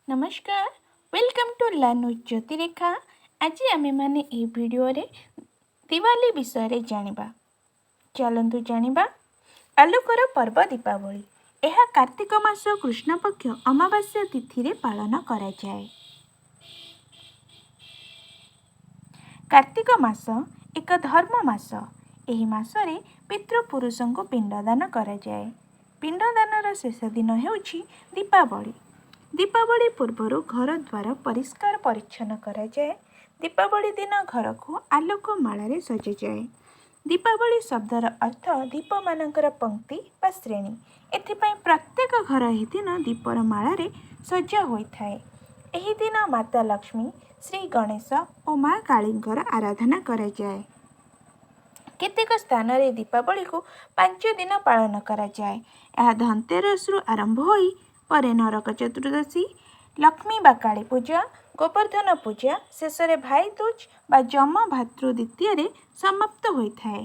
नमस्कार, welcome to learn with ज्योतिरेखा। आज आमे माने ए वीडियो रे दिवाली विषय रे जानिबा। चलंतु जानिबा आलोकर पर्व दीपावली। यह कार्तिक मास कृष्ण पक्ष अमावास्या तिथि रे पालन करा जाए। कार्तिक मास एक धर्म मास। एही मासरे पितृपुरुषों को पिंडदान करा जाए। पिंडदानर शेष दिन हेउछि दीपावली। दीपावली पूर्वर घर द्वार परिष्कार परिच्छन्न करा जाए। दीपावली दिन घर को आलोक मालारे सजा जाए। दीपावली शब्दर अर्थ दीप मानकर पंक्ति बा श्रेणी। एथिपाई प्रत्येक घर एही दिन दीपर मालारे सजा होइथाए। एही दिन माता लक्ष्मी, श्री गणेश और माँ कालींकर आराधना करा जाए। केतेक स्थान रे दीपावली को 5 दिन पालन करा जाए। यह धनतेरस आरंभ होई परे नरक चतुर्दशी, लक्ष्मी बा काली पूजा, गोवर्धन पूजा, शेष रे भाई दूज बा जम भातृ द्वितीय समाप्त होइथाए।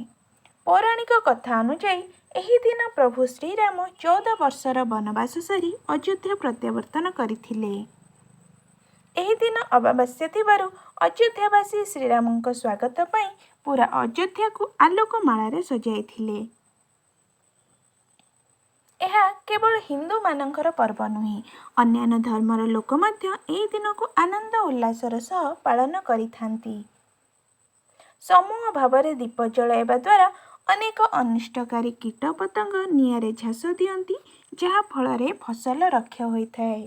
पौराणिक कथा अनुसार एही दिन प्रभु श्रीराम 14 वर्षर वनवास सारी अयोध्या प्रत्यावर्तन करथिले। एही दिन अमावास्या थिबारु अयोध्यावासी श्रीरामଙ୍କ स्वागत ପାଇଁ पूरा अयोध्या को आलोक मालारे सजाइथिले। ଏହା केवल हिंदू मानकर पर्व नुहे, अन्यान्य धर्मर लोक मध्य एही दिन को आनंद उल्लासर सह पालन करिथांती। समूह भावरे दीप जलाइबा द्वारा अनेक अनिष्टकारी कीट पतंग निआरे झास दियंती, जहा फल रे फसल रक्षा होइथाए।